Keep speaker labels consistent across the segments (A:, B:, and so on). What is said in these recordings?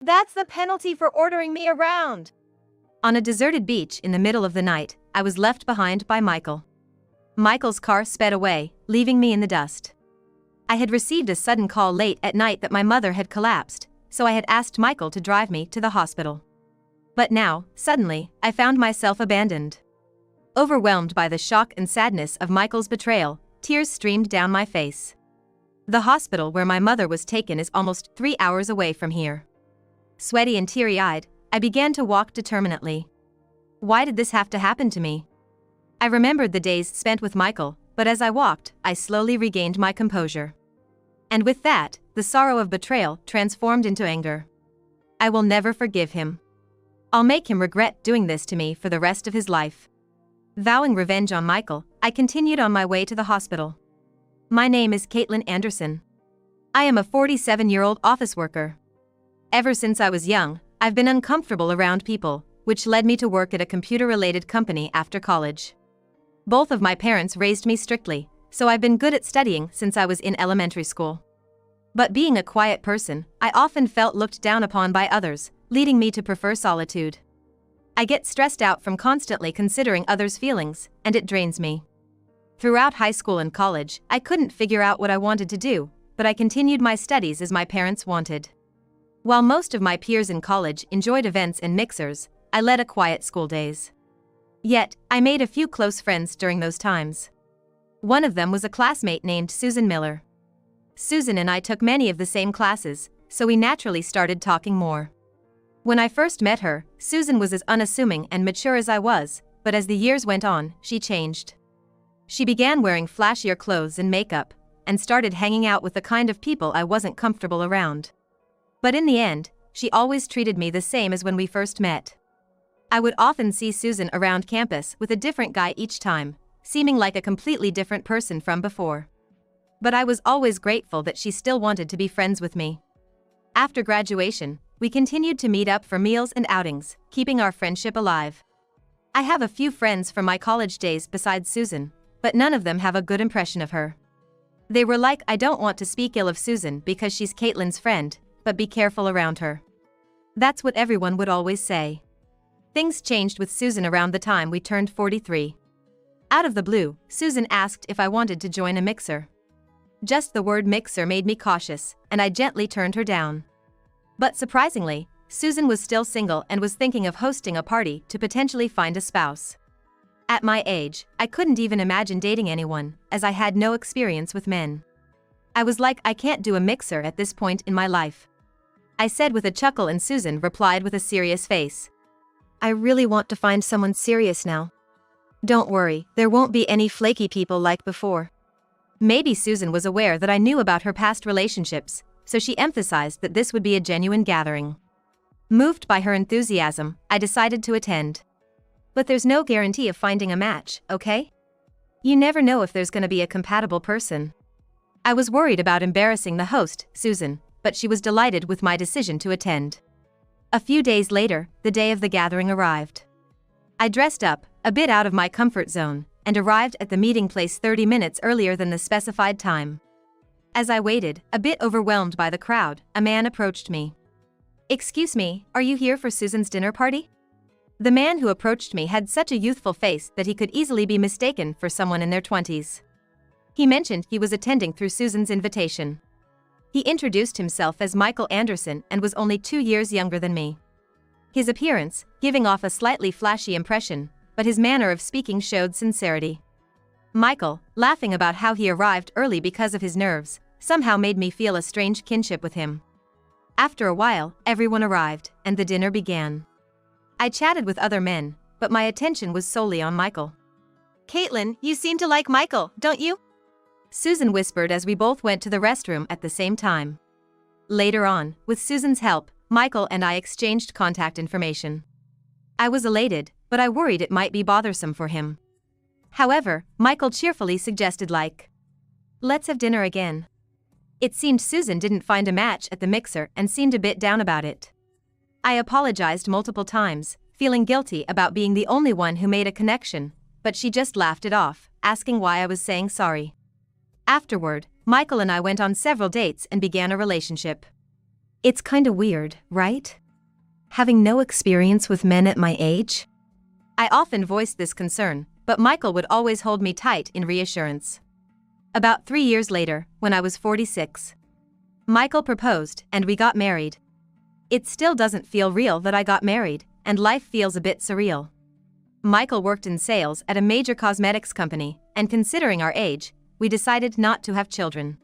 A: That's the penalty for ordering me around.
B: On a deserted beach in the middle of the night, I was left behind by Michael. Michael's car sped away, leaving me in the dust. I had received a sudden call late at night that my mother had collapsed, so I had asked Michael to drive me to the hospital. But now, suddenly, I found myself abandoned. Overwhelmed by the shock and sadness of Michael's betrayal, tears streamed down my face. The hospital where my mother was taken is almost 3 hours away from here. Sweaty and teary-eyed, I began to walk determinedly. Why did this have to happen to me? I remembered the days spent with Michael, but as I walked, I slowly regained my composure. And with that, the sorrow of betrayal transformed into anger. I will never forgive him. I'll make him regret doing this to me for the rest of his life. Vowing revenge on Michael, I continued on my way to the hospital. My name is Caitlin Anderson. I am a 47-year-old office worker. Ever since I was young, I've been uncomfortable around people, which led me to work at a computer-related company after college. Both of my parents raised me strictly, so I've been good at studying since I was in elementary school. But being a quiet person, I often felt looked down upon by others, leading me to prefer solitude. I get stressed out from constantly considering others' feelings, and it drains me. Throughout high school and college, I couldn't figure out what I wanted to do, but I continued my studies as my parents wanted. While most of my peers in college enjoyed events and mixers, I led a quiet school days. Yet, I made a few close friends during those times. One of them was a classmate named Susan Miller. Susan and I took many of the same classes, so we naturally started talking more. When I first met her, Susan was as unassuming and mature as I was, but as the years went on, she changed. She began wearing flashier clothes and makeup, and started hanging out with the kind of people I wasn't comfortable around. But in the end, she always treated me the same as when we first met. I would often see Susan around campus with a different guy each time, seeming like a completely different person from before. But I was always grateful that she still wanted to be friends with me. After graduation, we continued to meet up for meals and outings, keeping our friendship alive. I have a few friends from my college days besides Susan, but none of them have a good impression of her. They were like, I don't want to speak ill of Susan because she's Caitlin's friend, but be careful around her. That's what everyone would always say. Things changed with Susan around the time we turned 43. Out of the blue, Susan asked if I wanted to join a mixer. Just the word mixer made me cautious, and I gently turned her down. But surprisingly, Susan was still single and was thinking of hosting a party to potentially find a spouse. At my age, I couldn't even imagine dating anyone, as I had no experience with men. I was like, I can't do a mixer at this point in my life. I said with a chuckle, and Susan replied with a serious face. I really want to find someone serious now. Don't worry, there won't be any flaky people like before. Maybe Susan was aware that I knew about her past relationships, so she emphasized that this would be a genuine gathering. Moved by her enthusiasm, I decided to attend. But there's no guarantee of finding a match, okay? You never know if there's gonna be a compatible person. I was worried about embarrassing the host, Susan, but she was delighted with my decision to attend. A few days later, the day of the gathering arrived. I dressed up, a bit out of my comfort zone, and arrived at the meeting place 30 minutes earlier than the specified time. As I waited, a bit overwhelmed by the crowd, a man approached me. Excuse me, are you here for Susan's dinner party? The man who approached me had such a youthful face that he could easily be mistaken for someone in their 20s. He mentioned he was attending through Susan's invitation. He introduced himself as Michael Anderson and was only 2 years younger than me. His appearance, giving off a slightly flashy impression, but his manner of speaking showed sincerity. Michael, laughing about how he arrived early because of his nerves, somehow made me feel a strange kinship with him. After a while, everyone arrived, and the dinner began. I chatted with other men, but my attention was solely on Michael. Caitlin, you seem to like Michael, don't you? Susan whispered as we both went to the restroom at the same time. Later on, with Susan's help, Michael and I exchanged contact information. I was elated, but I worried it might be bothersome for him. However, Michael cheerfully suggested let's have dinner again. It seemed Susan didn't find a match at the mixer and seemed a bit down about it. I apologized multiple times, feeling guilty about being the only one who made a connection, but she just laughed it off, asking why I was saying sorry. Afterward, Michael and I went on several dates and began a relationship. It's kinda weird, right? Having no experience with men at my age? I often voiced this concern, but Michael would always hold me tight in reassurance. About 3 years later, when I was 46, Michael proposed and we got married. It still doesn't feel real that I got married, and life feels a bit surreal. Michael worked in sales at a major cosmetics company, and considering our age, we decided not to have children.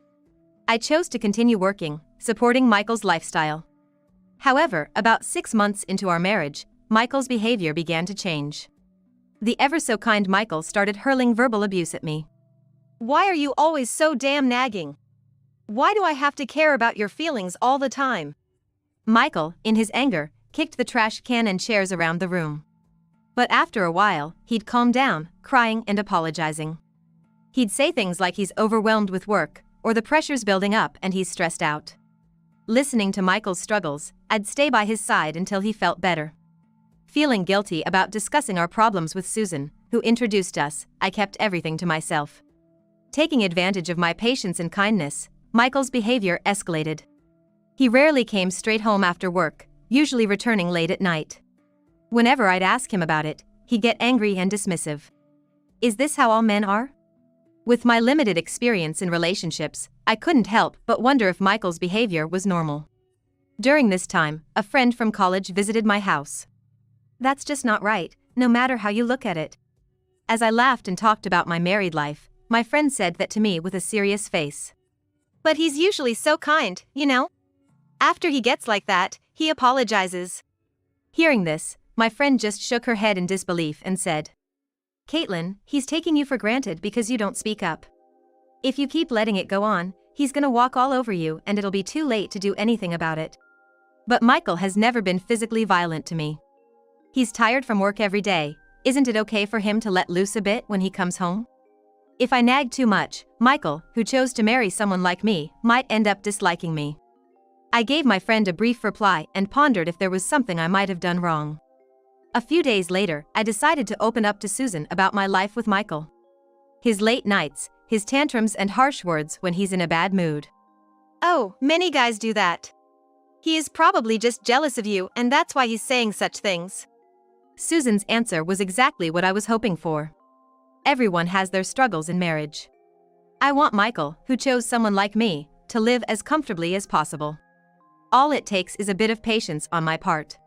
B: I chose to continue working, supporting Michael's lifestyle. However, about 6 months into our marriage, Michael's behavior began to change. The ever-so-kind Michael started hurling verbal abuse at me.
A: Why are you always so damn nagging? Why do I have to care about your feelings all the time?
B: Michael, in his anger, kicked the trash can and chairs around the room. But after a while, he'd calm down, crying and apologizing. He'd say things like he's overwhelmed with work, or the pressure's building up and he's stressed out. Listening to Michael's struggles, I'd stay by his side until he felt better. Feeling guilty about discussing our problems with Susan, who introduced us, I kept everything to myself. Taking advantage of my patience and kindness, Michael's behavior escalated. He rarely came straight home after work, usually returning late at night. Whenever I'd ask him about it, he'd get angry and dismissive. Is this how all men are? With my limited experience in relationships, I couldn't help but wonder if Michael's behavior was normal. During this time, a friend from college visited my house. That's just not right, no matter how you look at it. As I laughed and talked about my married life, my friend said that to me with a serious face.
A: But he's usually so kind, you know? After he gets like that, he apologizes.
B: Hearing this, my friend just shook her head in disbelief and said, Caitlin, he's taking you for granted because you don't speak up. If you keep letting it go on, he's gonna walk all over you and it'll be too late to do anything about it. But Michael has never been physically violent to me. He's tired from work every day. Isn't it okay for him to let loose a bit when he comes home? If I nag too much, Michael, who chose to marry someone like me, might end up disliking me. I gave my friend a brief reply and pondered if there was something I might have done wrong. A few days later, I decided to open up to Susan about my life with Michael. His late nights, his tantrums and harsh words when he's in a bad mood.
A: Oh, many guys do that. He is probably just jealous of you and that's why he's saying such things.
B: Susan's answer was exactly what I was hoping for. Everyone has their struggles in marriage. I want Michael, who chose someone like me, to live as comfortably as possible. All it takes is a bit of patience on my part.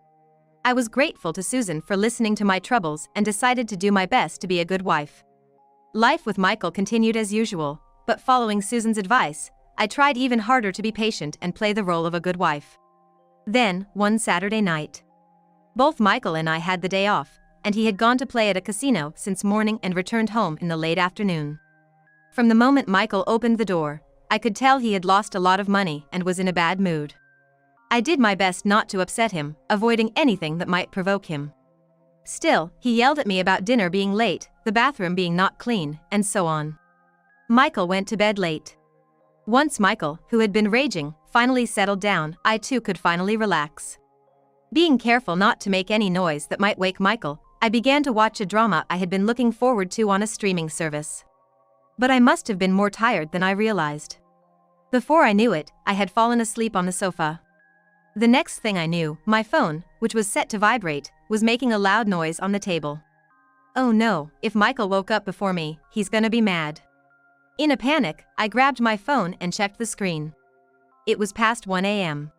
B: I was grateful to Susan for listening to my troubles and decided to do my best to be a good wife. Life with Michael continued as usual, but following Susan's advice, I tried even harder to be patient and play the role of a good wife. Then, one Saturday night, both Michael and I had the day off, and he had gone to play at a casino since morning and returned home in the late afternoon. From the moment Michael opened the door, I could tell he had lost a lot of money and was in a bad mood. I did my best not to upset him, avoiding anything that might provoke him. Still, he yelled at me about dinner being late, the bathroom being not clean, and so on. Michael went to bed late. Once Michael, who had been raging, finally settled down, I too could finally relax. Being careful not to make any noise that might wake Michael, I began to watch a drama I had been looking forward to on a streaming service. But I must have been more tired than I realized. Before I knew it, I had fallen asleep on the sofa. The next thing I knew, my phone, which was set to vibrate, was making a loud noise on the table. Oh no, if Michael woke up before me, he's gonna be mad. In a panic, I grabbed my phone and checked the screen. It was past 1 a.m.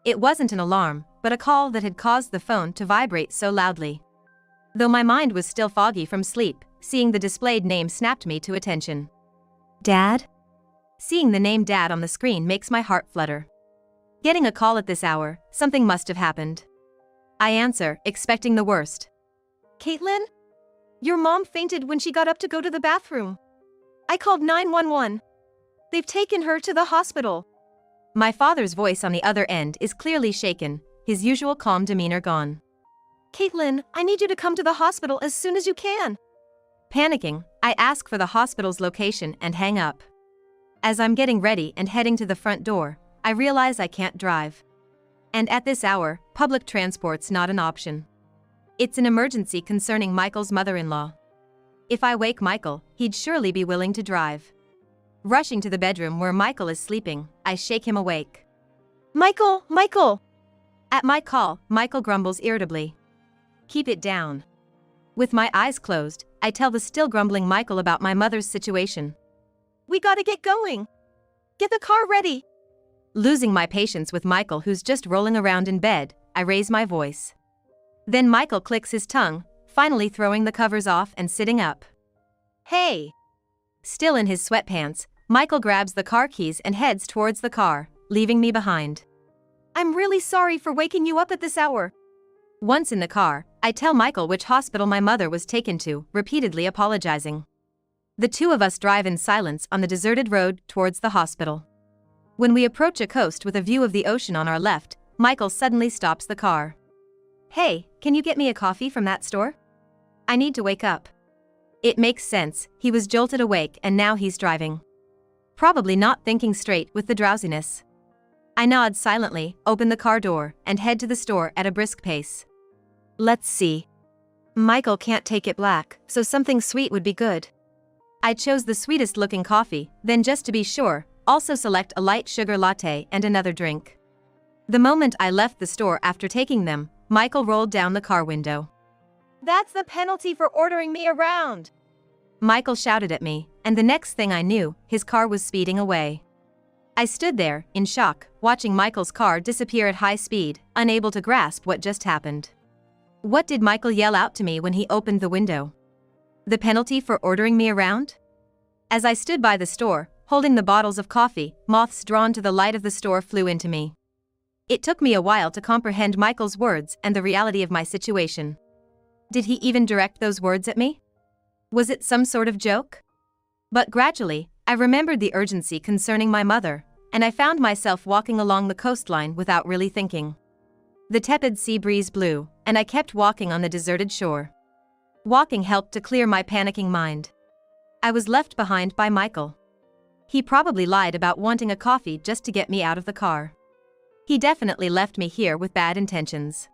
B: It wasn't an alarm, but a call that had caused the phone to vibrate so loudly. Though my mind was still foggy from sleep, seeing the displayed name snapped me to attention. Dad? Seeing the name Dad on the screen makes my heart flutter. Getting a call at this hour, something must have happened. I answer, expecting the worst.
A: Caitlin? Your mom fainted when she got up to go to the bathroom. I called 911. They've taken her to the hospital.
B: My father's voice on the other end is clearly shaken, his usual calm demeanor gone.
A: Caitlin, I need you to come to the hospital as soon as you can.
B: Panicking, I ask for the hospital's location and hang up. As I'm getting ready and heading to the front door, I realize I can't drive. And at this hour, public transport's not an option. It's an emergency concerning Michael's mother-in-law. If I wake Michael, he'd surely be willing to drive. Rushing to the bedroom where Michael is sleeping, I shake him awake.
A: Michael, Michael!
B: At my call, Michael grumbles irritably. Keep it down. With my eyes closed, I tell the still grumbling Michael about my mother's situation.
A: We gotta get going. Get the car ready.
B: Losing my patience with Michael, who's just rolling around in bed, I raise my voice. Then Michael clicks his tongue, finally throwing the covers off and sitting up.
A: Hey!
B: Still in his sweatpants, Michael grabs the car keys and heads towards the car, leaving me behind.
A: I'm really sorry for waking you up at this hour.
B: Once in the car, I tell Michael which hospital my mother was taken to, repeatedly apologizing. The two of us drive in silence on the deserted road towards the hospital. When we approach a coast with a view of the ocean on our left, Michael suddenly stops the car. Hey, can you get me a coffee from that store? I need to wake up. It makes sense, he was jolted awake and now he's driving. Probably not thinking straight with the drowsiness. I nod silently, open the car door, and head to the store at a brisk pace.
A: Let's see. Michael can't take it black, so something sweet would be good.
B: I chose the sweetest looking coffee, then just to be sure, also select a light sugar latte and another drink. The moment I left the store after taking them, Michael rolled down the car window.
A: That's the penalty for ordering me around!
B: Michael shouted at me, and the next thing I knew, his car was speeding away. I stood there, in shock, watching Michael's car disappear at high speed, unable to grasp what just happened. What did Michael yell out to me when he opened the window? The penalty for ordering me around? As I stood by the store, holding the bottles of coffee, moths drawn to the light of the store flew into me. It took me a while to comprehend Michael's words and the reality of my situation. Did he even direct those words at me? Was it some sort of joke? But gradually, I remembered the urgency concerning my mother, and I found myself walking along the coastline without really thinking. The tepid sea breeze blew, and I kept walking on the deserted shore. Walking helped to clear my panicking mind. I was left behind by Michael. He probably lied about wanting a coffee just to get me out of the car. He definitely left me here with bad intentions.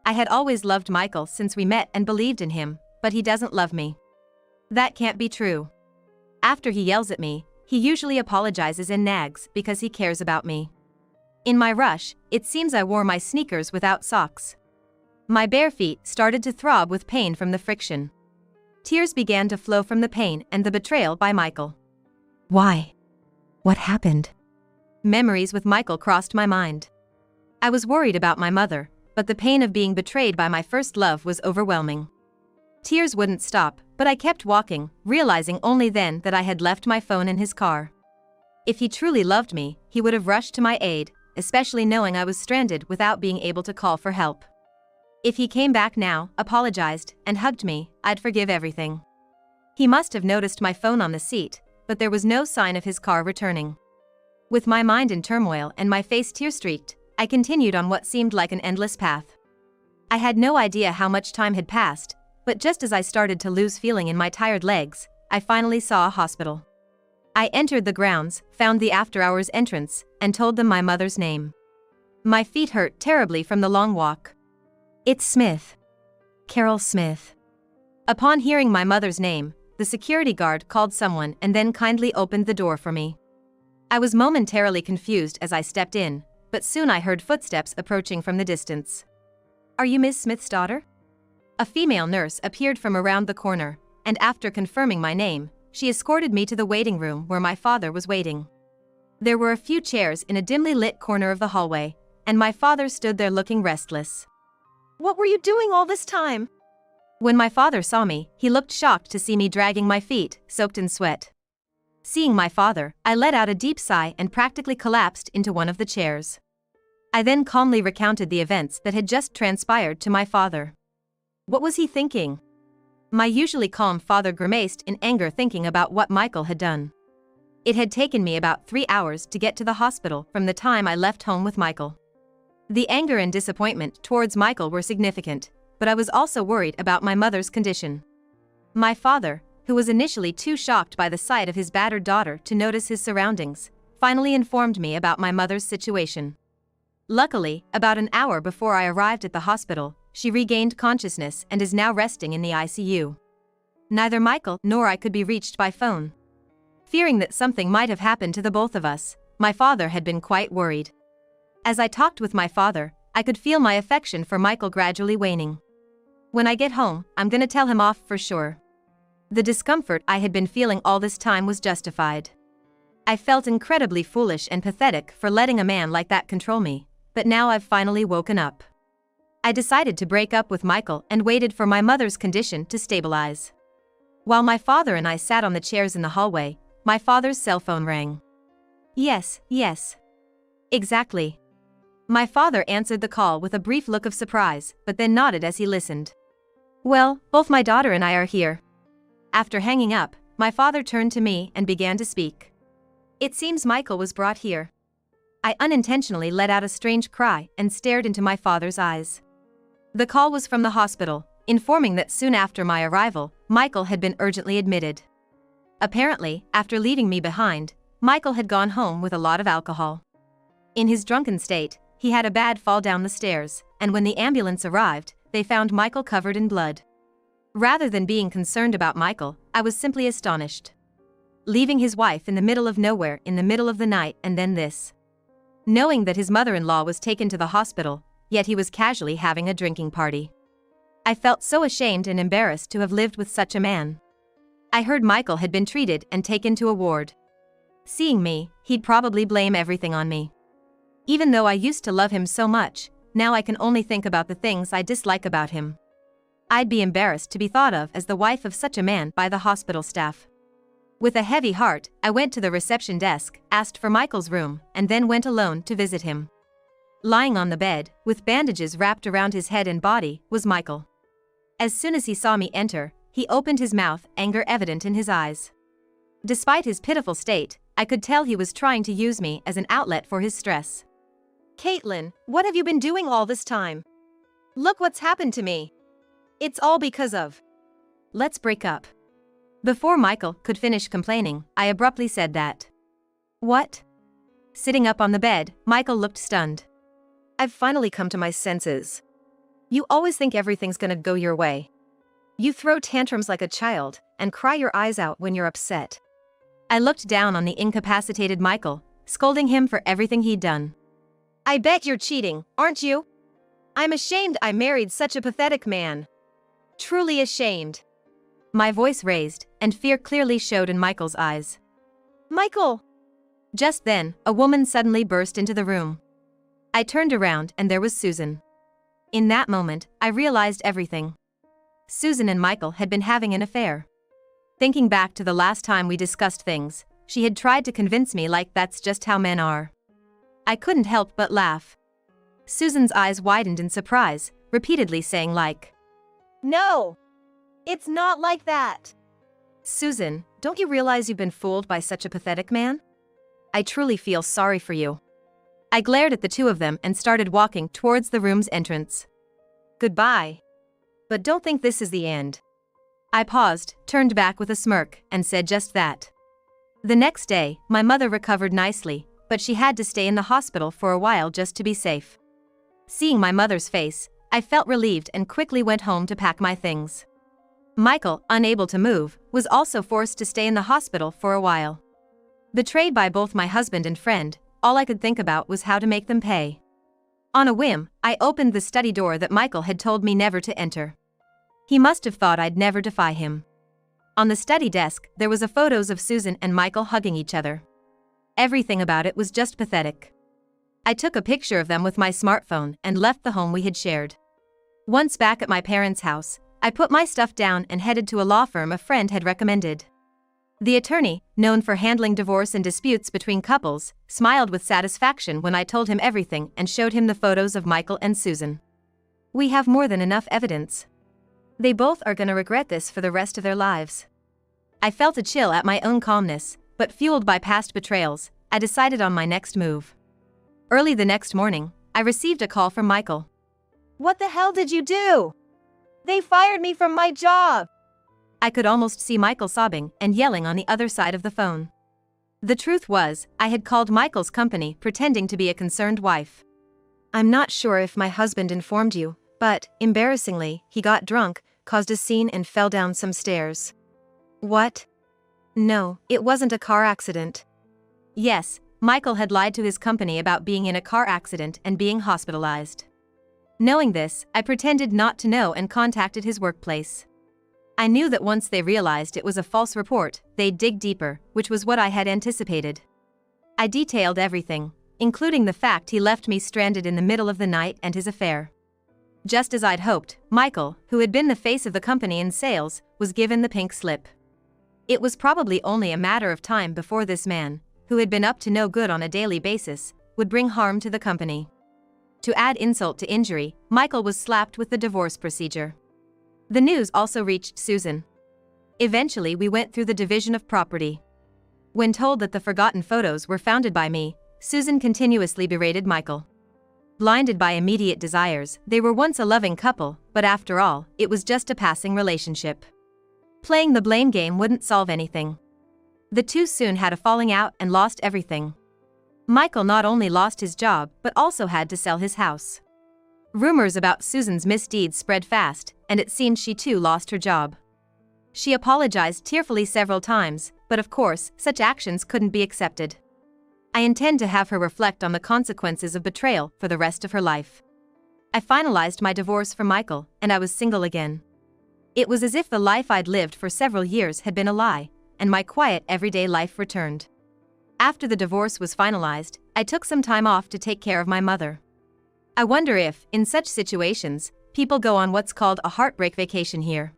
B: I had always loved Michael since we met and believed in him, but he doesn't love me. That can't be true. After he yells at me, he usually apologizes and nags because he cares about me. In my rush, it seems I wore my sneakers without socks. My bare feet started to throb with pain from the friction. Tears began to flow from the pain and the betrayal by Michael. Why? What happened? Memories with Michael crossed my mind. I was worried about my mother, but the pain of being betrayed by my first love was overwhelming. Tears wouldn't stop, but I kept walking, realizing only then that I had left my phone in his car. If he truly loved me, he would have rushed to my aid, especially knowing I was stranded without being able to call for help. If he came back now, apologized, and hugged me, I'd forgive everything. He must have noticed my phone on the seat, but there was no sign of his car returning. With my mind in turmoil and my face tear-streaked, I continued on what seemed like an endless path. I had no idea how much time had passed, but just as I started to lose feeling in my tired legs, I finally saw a hospital. I entered the grounds, found the after-hours entrance, and told them my mother's name. My feet hurt terribly from the long walk. It's Smith. Carol Smith. Upon hearing my mother's name, the security guard called someone and then kindly opened the door for me. I was momentarily confused as I stepped in, but soon I heard footsteps approaching from the distance. Are you Miss Smith's daughter? A female nurse appeared from around the corner, and after confirming my name, she escorted me to the waiting room where my father was waiting. There were a few chairs in a dimly lit corner of the hallway, and my father stood there looking restless.
A: What were you doing all this time?
B: When my father saw me, he looked shocked to see me dragging my feet, soaked in sweat. Seeing my father, I let out a deep sigh and practically collapsed into one of the chairs. I then calmly recounted the events that had just transpired to my father. What was he thinking? My usually calm father grimaced in anger thinking about what Michael had done. It had taken me about 3 hours to get to the hospital from the time I left home with Michael. The anger and disappointment towards Michael were significant, but I was also worried about my mother's condition. My father, who was initially too shocked by the sight of his battered daughter to notice his surroundings, finally informed me about my mother's situation. Luckily, about an hour before I arrived at the hospital, she regained consciousness and is now resting in the ICU. Neither Michael nor I could be reached by phone. Fearing that something might have happened to the both of us, my father had been quite worried. As I talked with my father, I could feel my affection for Michael gradually waning. When I get home, I'm gonna tell him off for sure. The discomfort I had been feeling all this time was justified. I felt incredibly foolish and pathetic for letting a man like that control me, but now I've finally woken up. I decided to break up with Michael and waited for my mother's condition to stabilize. While my father and I sat on the chairs in the hallway, my father's cell phone rang. Yes. Exactly. My father answered the call with a brief look of surprise, but then nodded as he listened. Well, both my daughter and I are here. After hanging up, my father turned to me and began to speak. It seems Michael was brought here. I unintentionally let out a strange cry and stared into my father's eyes. The call was from the hospital, informing that soon after my arrival, Michael had been urgently admitted. Apparently, after leaving me behind, Michael had gone home with a lot of alcohol. In his drunken state, he had a bad fall down the stairs, and when the ambulance arrived, they found Michael covered in blood. Rather than being concerned about Michael, I was simply astonished. Leaving his wife in the middle of nowhere in the middle of the night and then this. Knowing that his mother-in-law was taken to the hospital, yet he was casually having a drinking party. I felt so ashamed and embarrassed to have lived with such a man. I heard Michael had been treated and taken to a ward. Seeing me, he'd probably blame everything on me. Even though I used to love him so much, now I can only think about the things I dislike about him. I'd be embarrassed to be thought of as the wife of such a man by the hospital staff. With a heavy heart, I went to the reception desk, asked for Michael's room, and then went alone to visit him. Lying on the bed, with bandages wrapped around his head and body, was Michael. As soon as he saw me enter, he opened his mouth, anger evident in his eyes. Despite his pitiful state, I could tell he was trying to use me as an outlet for his stress.
A: Caitlin, what have you been doing all this time? Look what's happened to me. It's all because of.
B: Let's break up. Before Michael could finish complaining, I abruptly said that. What? Sitting up on the bed, Michael looked stunned.
A: I've finally come to my senses. You always think everything's gonna go your way. You throw tantrums like a child and cry your eyes out when you're upset.
B: I looked down on the incapacitated Michael, scolding him for everything he'd done.
A: I bet you're cheating, aren't you? I'm ashamed I married such a pathetic man. Truly ashamed.
B: My voice raised, and fear clearly showed in Michael's eyes.
A: Michael!
B: Just then, a woman suddenly burst into the room. I turned around and there was Susan. In that moment, I realized everything. Susan and Michael had been having an affair. Thinking back to the last time we discussed things, she had tried to convince me like that's just how men are. I couldn't help but laugh. Susan's eyes widened in surprise, repeatedly saying like,
A: No! It's not like that!
B: Susan, don't you realize you've been fooled by such a pathetic man? I truly feel sorry for you. I glared at the two of them and started walking towards the room's entrance. Goodbye. But don't think this is the end. I paused, turned back with a smirk, and said just that. The next day, my mother recovered nicely, but she had to stay in the hospital for a while just to be safe. Seeing my mother's face, I felt relieved and quickly went home to pack my things. Michael, unable to move, was also forced to stay in the hospital for a while. Betrayed by both my husband and friend, all I could think about was how to make them pay. On a whim, I opened the study door that Michael had told me never to enter. He must have thought I'd never defy him. On the study desk, there was a photos of Susan and Michael hugging each other. Everything about it was just pathetic. I took a picture of them with my smartphone and left the home we had shared. Once back at my parents' house, I put my stuff down and headed to a law firm a friend had recommended. The attorney, known for handling divorce and disputes between couples, smiled with satisfaction when I told him everything and showed him the photos of Michael and Susan. We have more than enough evidence. They both are gonna regret this for the rest of their lives. I felt a chill at my own calmness, but fueled by past betrayals, I decided on my next move. Early the next morning, I received a call from Michael.
A: What the hell did you do? They fired me from my job!
B: I could almost see Michael sobbing and yelling on the other side of the phone. The truth was, I had called Michael's company pretending to be a concerned wife.
A: I'm not sure if my husband informed you, but, embarrassingly, he got drunk, caused a scene and fell down some stairs. What? No, it wasn't a car accident.
B: Yes, Michael had lied to his company about being in a car accident and being hospitalized. Knowing this, I pretended not to know and contacted his workplace. I knew that once they realized it was a false report, they'd dig deeper, which was what I had anticipated. I detailed everything, including the fact he left me stranded in the middle of the night and his affair. Just as I'd hoped, Michael, who had been the face of the company in sales, was given the pink slip. It was probably only a matter of time before this man, who had been up to no good on a daily basis, would bring harm to the company. To add insult to injury, Michael was slapped with the divorce procedure. The news also reached Susan. Eventually we went through the division of property. When told that the forgotten photos were founded by me, Susan continuously berated Michael. Blinded by immediate desires, they were once a loving couple, but after all, it was just a passing relationship. Playing the blame game wouldn't solve anything. The two soon had a falling out and lost everything. Michael not only lost his job but also had to sell his house. Rumors about Susan's misdeeds spread fast, and it seemed she too lost her job. She apologized tearfully several times, but of course, such actions couldn't be accepted. I intend to have her reflect on the consequences of betrayal for the rest of her life. I finalized my divorce from Michael, and I was single again. It was as if the life I'd lived for several years had been a lie, and my quiet everyday life returned. After the divorce was finalized, I took some time off to take care of my mother. I wonder if, in such situations, people go on what's called a heartbreak vacation here.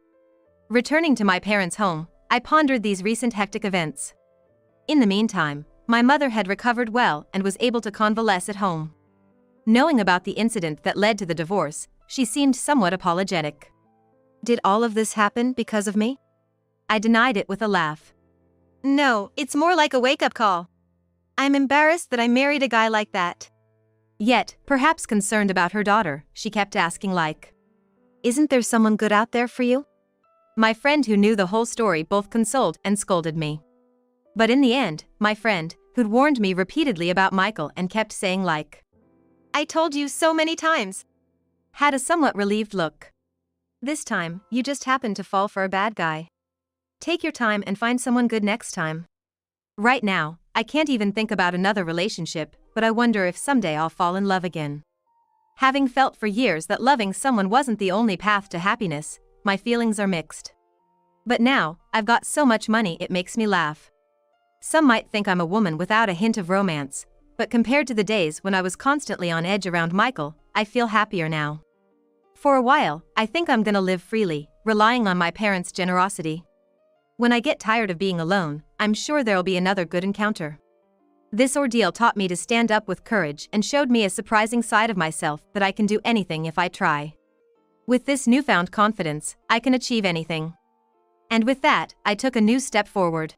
B: Returning to my parents' home, I pondered these recent hectic events. In the meantime, my mother had recovered well and was able to convalesce at home. Knowing about the incident that led to the divorce, she seemed somewhat apologetic.
A: Did all of this happen because of me?
B: I denied it with a laugh.
A: No, it's more like a wake-up call. I'm embarrassed that I married a guy like that.
B: Yet, perhaps concerned about her daughter, she kept asking
A: isn't there someone good out there for you?
B: My friend who knew the whole story both consoled and scolded me. But in the end, my friend, who'd warned me repeatedly about Michael and kept saying
A: I told you so many times,
B: had a somewhat relieved look.
A: This time, you just happened to fall for a bad guy. Take your time and find someone good next time.
B: Right now, I can't even think about another relationship, but I wonder if someday I'll fall in love again. Having felt for years that loving someone wasn't the only path to happiness, my feelings are mixed. But now, I've got so much money it makes me laugh. Some might think I'm a woman without a hint of romance, but compared to the days when I was constantly on edge around Michael, I feel happier now. For a while, I think I'm gonna live freely, relying on my parents' generosity. When I get tired of being alone, I'm sure there'll be another good encounter. This ordeal taught me to stand up with courage and showed me a surprising side of myself that I can do anything if I try. With this newfound confidence, I can achieve anything. And with that, I took a new step forward.